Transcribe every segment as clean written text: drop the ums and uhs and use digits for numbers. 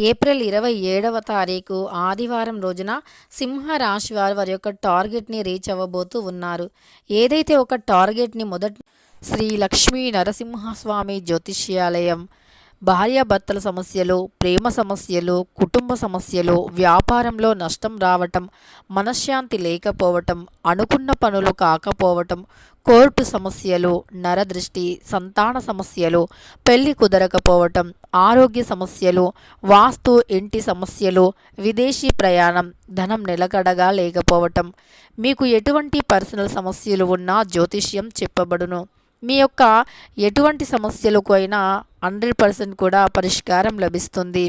April 27వ తారీఖు ఆదివారం రోజున సింహ రాశి వారి యొక్క టార్గెట్ని రీచ్ అవ్వబోతూ ఉన్నారు. ఏదైతే ఒక టార్గెట్ని శ్రీ లక్ష్మీ నరసింహస్వామి జ్యోతిష్యాలయం భార్యాభర్తల సమస్యలు, ప్రేమ సమస్యలు, కుటుంబ సమస్యలు, వ్యాపారంలో నష్టం రావటం, మనశ్శాంతి లేకపోవటం, అనుకున్న పనులు కాకపోవటం, కోర్టు సమస్యలు, నరదృష్టి, సంతాన సమస్యలు, పెళ్లి కుదరకపోవటం, ఆరోగ్య సమస్యలు, వాస్తు ఇంటి సమస్యలు, విదేశీ ప్రయాణం, ధనం నిలకడగా లేకపోవటం, మీకు ఎటువంటి పర్సనల్ సమస్యలు ఉన్నా జ్యోతిష్యం చెప్పబడును. మీ యొక్క ఎటువంటి సమస్యలకు అయినా 100% కూడా పరిష్కారం లభిస్తుంది.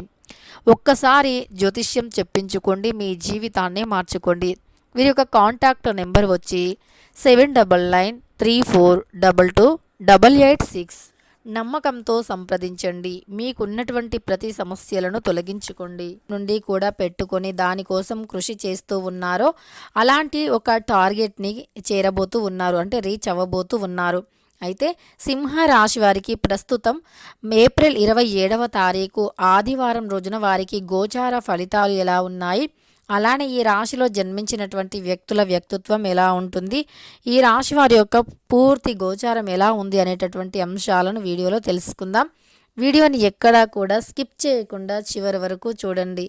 ఒక్కసారి జ్యోతిష్యం చెప్పించుకోండి, మీ జీవితాన్ని మార్చుకోండి. వీరి యొక్క కాంటాక్ట్ నెంబర్ వచ్చి 7993422886. నమ్మకంతో సంప్రదించండి. మీకున్నటువంటి ప్రతి సమస్యలను తొలగించుకోండి నుండి కూడా పెట్టుకొని దానికోసం కృషి చేస్తూ ఉన్నారో అలాంటి ఒక టార్గెట్ని చేరబోతూ ఉన్నారు, అంటే రీచ్ అవ్వబోతూ ఉన్నారు. అయితే సింహ రాశి వారికి ప్రస్తుతం ఏప్రిల్ 27వ తారీఖు ఆదివారం రోజున వారికి గోచార ఫలితాలు ఎలా ఉన్నాయి, అలానే ఈ రాశిలో జన్మించినటువంటి వ్యక్తుల వ్యక్తిత్వం ఎలా ఉంటుంది, ఈ రాశి వారి యొక్క పూర్తి గోచారం ఎలా ఉంది అనేటటువంటి అంశాలను వీడియోలో తెలుసుకుందాం. వీడియోని ఎక్కడా కూడా స్కిప్ చేయకుండా చివరి వరకు చూడండి.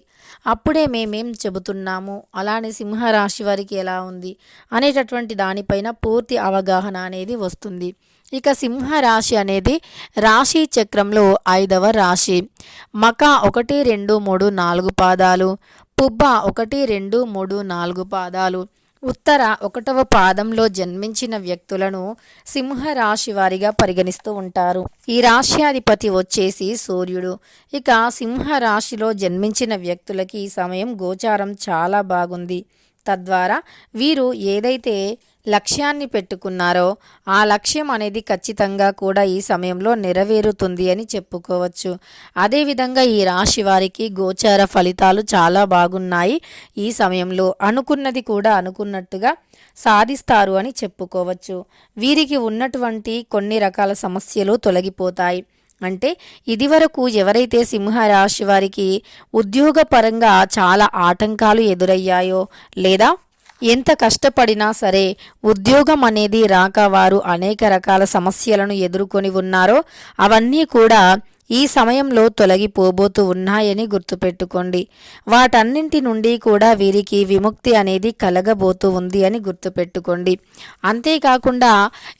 అప్పుడే మేమేం చెబుతున్నాము, అలానే సింహరాశి వారికి ఎలా ఉంది అనేటటువంటి దానిపైన పూర్తి అవగాహన అనేది వస్తుంది. ఇక సింహరాశి అనేది రాశి చక్రంలో 5వ రాశి. మక 1, 2, 3, 4 పాదాలు, పుబ్బ 1, 2, 3, 4 పాదాలు, ఉత్తర 1వ పాదంలో జన్మించిన వ్యక్తులను సింహరాశి వారిగా పరిగణిస్తూ ఉంటారు. ఈ రాశ్యాధిపతి వచ్చేసి సూర్యుడు. ఇక సింహరాశిలో జన్మించిన వ్యక్తులకి ఈ సమయం గోచారం చాలా బాగుంది. తద్వారా వీరు ఏదైతే లక్ష్యాన్ని పెట్టుకున్నారో ఆ లక్ష్యం అనేది ఖచ్చితంగా కూడా ఈ సమయంలో నెరవేరుతుంది అని చెప్పుకోవచ్చు. అదేవిధంగా ఈ రాశి వారికి గోచార ఫలితాలు చాలా బాగున్నాయి. ఈ సమయంలో అనుకున్నది కూడా అనుకున్నట్టుగా సాధిస్తారు అని చెప్పుకోవచ్చు. వీరికి ఉన్నటువంటి కొన్ని రకాల సమస్యలు తొలగిపోతాయి. అంటే ఇదివరకు ఎవరైతే సింహరాశి వారికి ఉద్యోగపరంగా చాలా ఆటంకాలు ఎదురయ్యాయో, లేదా ఎంత కష్టపడినా సరే ఉద్యోగం అనేది రాక వారు అనేక రకాల సమస్యలను ఎదుర్కొని ఉన్నారో అవన్నీ కూడా ఈ సమయంలో తొలగిపోబోతూ ఉన్నాయని గుర్తుపెట్టుకోండి. వాటన్నింటి నుండి కూడా వీరికి విముక్తి అనేది కలగబోతూ ఉంది అని గుర్తుపెట్టుకోండి. అంతేకాకుండా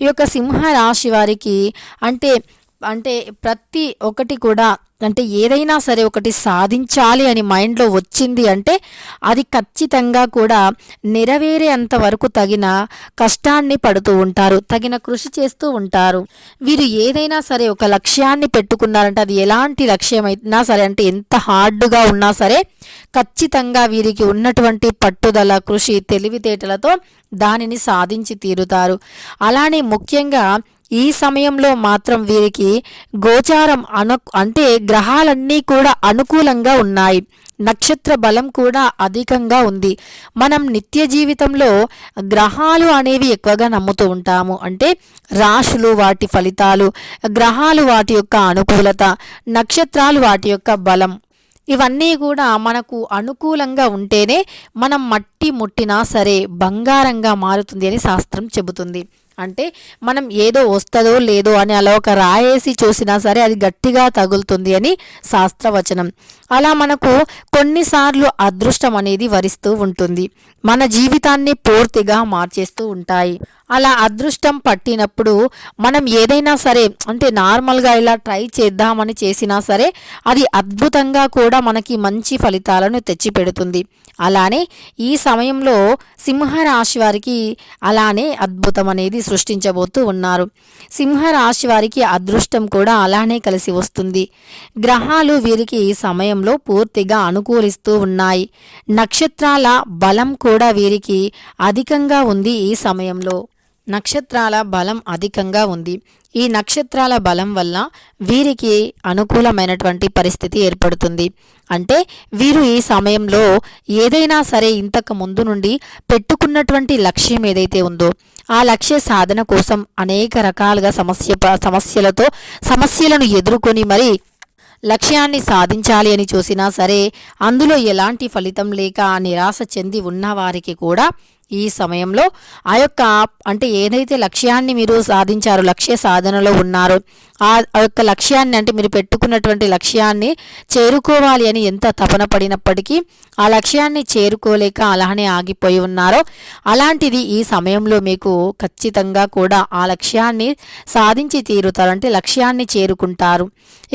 ఈ యొక్క సింహరాశి వారికి అంటే ప్రతి ఒక్కటి కూడా అంటే ఏదైనా సరే ఒకటి సాధించాలి అని మైండ్లో వచ్చింది అంటే అది ఖచ్చితంగా కూడా నెరవేరేంత వరకు తగిన కష్టాన్ని పడుతూ ఉంటారు, తగిన కృషి చేస్తూ ఉంటారు. వీరు ఏదైనా సరే ఒక లక్ష్యాన్ని పెట్టుకున్నారంటే అది ఎలాంటి లక్ష్యం అయినా సరే, అంటే ఎంత హార్డ్గా ఉన్నా సరే ఖచ్చితంగా వీరికి ఉన్నటువంటి పట్టుదల, కృషి, తెలివితేటలతో దానిని సాధించి తీరుతారు. అలానే ముఖ్యంగా ఈ సమయంలో మాత్రం వీరికి గోచారం అంటే గ్రహాలన్నీ కూడా అనుకూలంగా ఉన్నాయి. నక్షత్ర బలం కూడా అధికంగా ఉంది. మనం నిత్య జీవితంలో గ్రహాలు అనేవి ఎక్కువగా నమ్ముతూ ఉంటాము. అంటే రాశులు వాటి ఫలితాలు, గ్రహాలు వాటి యొక్క అనుకూలత, నక్షత్రాలు వాటి యొక్క బలం, ఇవన్నీ కూడా మనకు అనుకూలంగా ఉంటేనే మనం మట్టి ముట్టినా సరే బంగారంగా మారుతుంది అని శాస్త్రం చెబుతుంది. అంటే మనం ఏదో వస్తుందో లేదో అని అలా ఒక రాయేసి చూసినా సరే అది గట్టిగా తగులుతుంది అని శాస్త్రవచనం. అలా మనకు కొన్నిసార్లు అదృష్టం అనేది వరిస్తూ ఉంటుంది, మన జీవితాన్ని పూర్తిగా మార్చేస్తూ ఉంటాయి. అలా అదృష్టం పట్టినప్పుడు మనం ఏదైనా సరే అంటే నార్మల్గా ఇలా ట్రై చేద్దామని చేసినా సరే అది అద్భుతంగా కూడా మనకి మంచి ఫలితాలను తెచ్చిపెడుతుంది. అలానే ఈ సమయంలో సింహరాశి వారికి అలానే అద్భుతం అనేది సృష్టించబోతూ ఉన్నారు. సింహరాశి వారికి అదృష్టం కూడా అలానే కలిసి వస్తుంది. గ్రహాలు వీరికి ఈ సమయంలో పూర్తిగా అనుకూలిస్తూ ఉన్నాయి. నక్షత్రాల బలం కూడా వీరికి అధికంగా ఉంది. ఈ సమయంలో నక్షత్రాల బలం అధికంగా ఉంది. ఈ నక్షత్రాల బలం వల్ల వీరికి అనుకూలమైనటువంటి పరిస్థితి ఏర్పడుతుంది. అంటే వీరు ఈ సమయంలో ఏదైనా సరే ఇంతకు ముందు నుండి పెట్టుకున్నటువంటి లక్ష్యం ఏదైతే ఉందో ఆ లక్ష్య సాధన కోసం అనేక రకాలుగా సమస్యలను ఎదుర్కొని మరి లక్ష్యాన్ని సాధించాలి అని చూసినా సరే అందులో ఎలాంటి ఫలితం లేక నిరాశ చెంది ఉన్నవారికి కూడా ఈ సమయంలో ఆ యొక్క అంటే ఏదైతే లక్ష్యాన్ని మీరు సాధించారో, లక్ష్య సాధనలో ఉన్నారో, ఆ యొక్క లక్ష్యాన్ని అంటే మీరు పెట్టుకున్నటువంటి లక్ష్యాన్ని చేరుకోవాలి అని ఎంత తపన పడినప్పటికీ ఆ లక్ష్యాన్ని చేరుకోలేక అలానే ఆగిపోయి ఉన్నారో, అలాంటిది ఈ సమయంలో మీకు ఖచ్చితంగా కూడా ఆ లక్ష్యాన్ని సాధించి తీరుతారు, అంటే లక్ష్యాన్ని చేరుకుంటారు.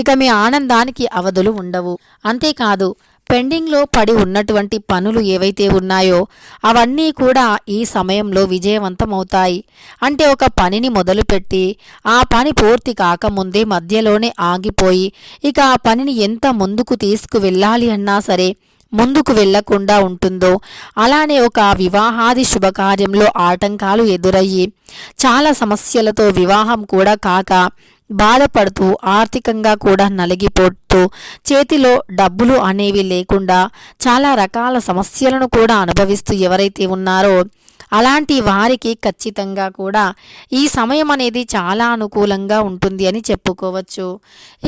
ఇక మీ ఆనందానికి అవధులు ఉండవు. అంతేకాదు పెండింగ్లో పడి ఉన్నటువంటి పనులు ఏవైతే ఉన్నాయో అవన్నీ కూడా ఈ సమయంలో విజయవంతమవుతాయి. అంటే ఒక పనిని మొదలుపెట్టి ఆ పని పూర్తి కాకముందే మధ్యలోనే ఆగిపోయి ఇక ఆ పనిని ఎంత ముందుకు తీసుకువెళ్ళాలి అన్నా సరే ముందుకు వెళ్లకుండా ఉంటుందో, అలానే ఒక వివాహాది శుభకార్యంలో ఆటంకాలు ఎదురయ్యి చాలా సమస్యలతో వివాహం కూడా కాక బాధపడుతూ ఆర్థికంగా కూడా నలిగిపోతూ చేతిలో డబ్బులు అనేవి లేకుండా చాలా రకాల సమస్యలను కూడా అనుభవిస్తూ ఎవరైతే ఉన్నారో అలాంటి వారికి ఖచ్చితంగా కూడా ఈ సమయం అనేది చాలా అనుకూలంగా ఉంటుంది అని చెప్పుకోవచ్చు.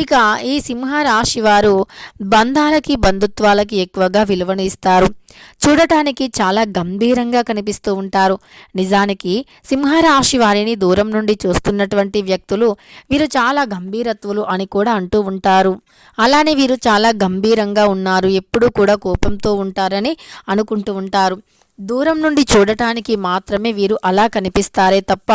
ఇక ఈ సింహరాశి వారు బంధాలకి బంధుత్వాలకి ఎక్కువగా విలువనిస్తారు. చూడటానికి చాలా గంభీరంగా కనిపిస్తూ ఉంటారు. నిజానికి సింహరాశి వారిని దూరం నుండి చూస్తున్నటువంటి వ్యక్తులు వీరు చాలా గంభీరత్వులు అని కూడా అంటూ ఉంటారు. అలానే వీరు చాలా గంభీరంగా ఉన్నారు, ఎప్పుడూ కూడా కోపంతో ఉంటారని అనుకుంటూ ఉంటారు. దూరం నుండి చూడటానికి మాత్రమే వీరు అలా కనిపిస్తారే తప్ప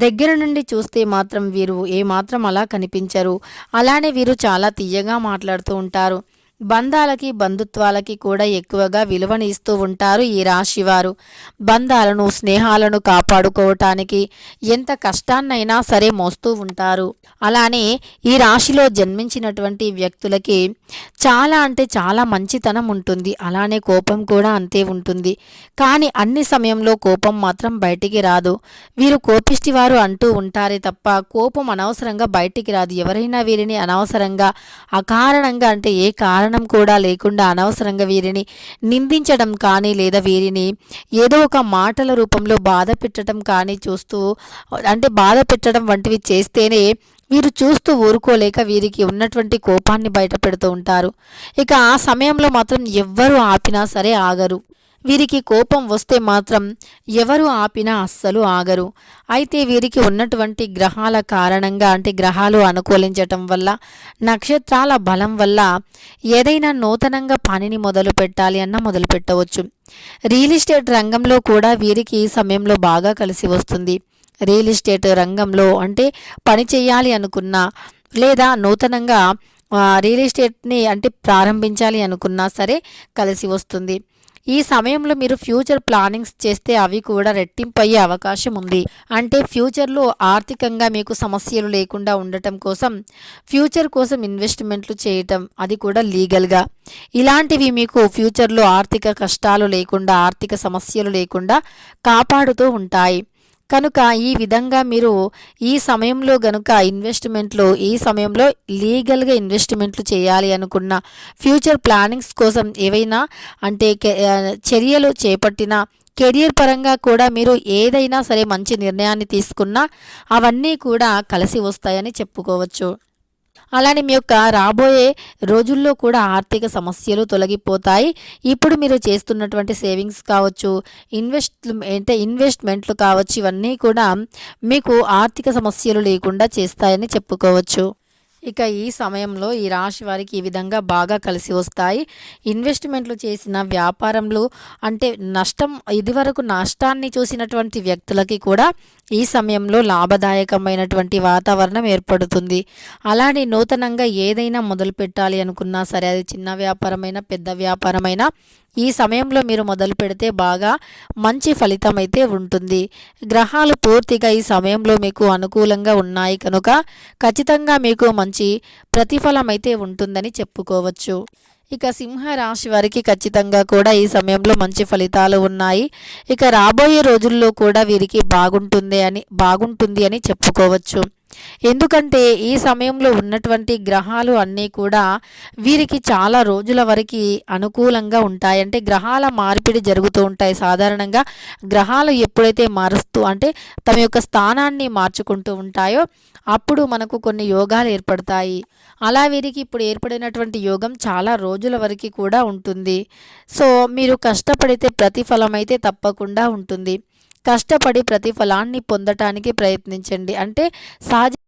దగ్గర నుండి చూస్తే మాత్రం వీరు ఏమాత్రం అలా కనిపించరు. అలానే వీరు చాలా తీయగా మాట్లాడుతూ ఉంటారు. బంధాలకి బంధుత్వాలకి కూడా ఎక్కువగా విలువని ఇస్తూ ఉంటారు ఈ రాశివారు. బంధాలను స్నేహాలను కాపాడుకోవటానికి ఎంత కష్టాన్నైనా సరే మోస్తూ ఉంటారు. అలానే ఈ రాశిలో జన్మించినటువంటి వ్యక్తులకి చాలా అంటే చాలా మంచితనం ఉంటుంది, అలానే కోపం కూడా అంతే ఉంటుంది. కానీ అన్ని సమయంలో కోపం మాత్రం బయటికి రాదు. వీరు కోపిష్టివారు అంటూ ఉంటారే తప్ప కోపం అనవసరంగా బయటికి రాదు. ఎవరైనా వీరిని అనవసరంగా అకారణంగా అంటే ఏ కారణం కూడా లేకుండా అనవసరంగా వీరిని నిందించడం కానీ లేదా వీరిని ఏదో ఒక మాటల రూపంలో బాధ పెట్టడం కానీ బాధ పెట్టడం వంటివి చేస్తేనే వీరు చూస్తూ ఊరుకోలేక వీరికి ఉన్నటువంటి కోపాన్ని బయట పెడుతూ ఉంటారు. ఇక ఆ సమయంలో మాత్రం ఎవ్వరు ఆపినా సరే ఆగరు. వీరికి కోపం వస్తే మాత్రం ఎవరు ఆపినా అస్సలు ఆగరు. అయితే వీరికి ఉన్నటువంటి గ్రహాల కారణంగా అంటే గ్రహాలు అనుకూలించటం వల్ల, నక్షత్రాల బలం వల్ల ఏదైనా నూతనంగా పనిని మొదలు పెట్టాలి అన్నా మొదలు పెట్టవచ్చు. రియల్ ఎస్టేట్ రంగంలో కూడా వీరికి ఈ సమయంలో బాగా కలిసి వస్తుంది. రియల్ ఎస్టేట్ రంగంలో అంటే పని చేయాలి అనుకున్నా లేదా నూతనంగా రియల్ ఎస్టేట్ని అంటే ప్రారంభించాలి అనుకున్నా సరే కలిసి వస్తుంది. ఈ సమయంలో మీరు ఫ్యూచర్ ప్లానింగ్స్ చేస్తే అవి కూడా రెట్టింపు అయ్యే అవకాశం ఉంది. అంటే ఫ్యూచర్లో ఆర్థికంగా మీకు సమస్యలు లేకుండా ఉండటం కోసం ఫ్యూచర్ కోసం ఇన్వెస్ట్మెంట్లు చేయటం, అది కూడా లీగల్గా, ఇలాంటివి మీకు ఫ్యూచర్లో ఆర్థిక కష్టాలు లేకుండా ఆర్థిక సమస్యలు లేకుండా కాపాడుతూ ఉంటాయి. కనుక ఈ విధంగా మీరు ఈ సమయంలో గనుక ఈ సమయంలో లీగల్గా ఇన్వెస్ట్మెంట్లు చేయాలి అనుకున్న ఫ్యూచర్ ప్లానింగ్స్ కోసం ఏవైనా అంటే చర్యలు చేపట్టిన కెరియర్ పరంగా కూడా మీరు ఏదైనా సరే మంచి నిర్ణయాన్ని తీసుకున్నా అవన్నీ కూడా కలిసి వస్తాయని చెప్పుకోవచ్చు. అలానే మీ యొక్క రాబోయే రోజుల్లో కూడా ఆర్థిక సమస్యలు తొలగిపోతాయి. ఇప్పుడు మీరు చేస్తున్నటువంటి సేవింగ్స్ కావచ్చు, ఇన్వెస్ట్మెంట్లు కావచ్చు, ఇవన్నీ కూడా మీకు ఆర్థిక సమస్యలు లేకుండా చేస్తాయని చెప్పుకోవచ్చు. ఇక ఈ సమయంలో ఈ రాశి వారికి ఈ విధంగా బాగా కలిసి వస్తాయి. ఇన్వెస్ట్మెంట్లు చేసిన వ్యాపారంలో అంటే ఇదివరకు నష్టాన్ని చూసినటువంటి వ్యక్తులకి కూడా ఈ సమయంలో లాభదాయకమైనటువంటి వాతావరణం ఏర్పడుతుంది. అలానే నూతనంగా ఏదైనా మొదలు పెట్టాలి అనుకున్నా సరే, అది చిన్న వ్యాపారమైనా పెద్ద వ్యాపారమైనా ఈ సమయంలో మీరు మొదలు పెడితే బాగా మంచి ఫలితం అయితే ఉంటుంది. గ్రహాలు పూర్తిగా ఈ సమయంలో మీకు అనుకూలంగా ఉన్నాయి కనుక ఖచ్చితంగా మీకు మంచి ప్రతిఫలం అయితే ఉంటుందని చెప్పుకోవచ్చు. ఇక సింహరాశి వారికి ఖచ్చితంగా కూడా ఈ సమయంలో మంచి ఫలితాలు ఉన్నాయి. ఇక రాబోయే రోజుల్లో కూడా వీరికి బాగుంటుంది అని చెప్పుకోవచ్చు. ఎందుకంటే ఈ సమయంలో ఉన్నటువంటి గ్రహాలు అన్నీ కూడా వీరికి చాలా రోజుల వరకు అనుకూలంగా ఉంటాయి. అంటే గ్రహాల మార్పిడి జరుగుతూ ఉంటాయి. సాధారణంగా గ్రహాలు ఎప్పుడైతే మారుస్తూ అంటే తమ యొక్క స్థానాన్ని మార్చుకుంటూ ఉంటాయో అప్పుడు మనకు కొన్ని యోగాలు ఏర్పడతాయి. అలా వీరికి ఇప్పుడు ఏర్పడినటువంటి యోగం చాలా రోజుల వరకు కూడా ఉంటుంది. సో మీరు కష్టపడితే ప్రతిఫలం అయితే తప్పకుండా ఉంటుంది. కష్టపడి ప్రతిఫలాన్ని పొందటానికి ప్రయత్నించండి. అంటే సహజ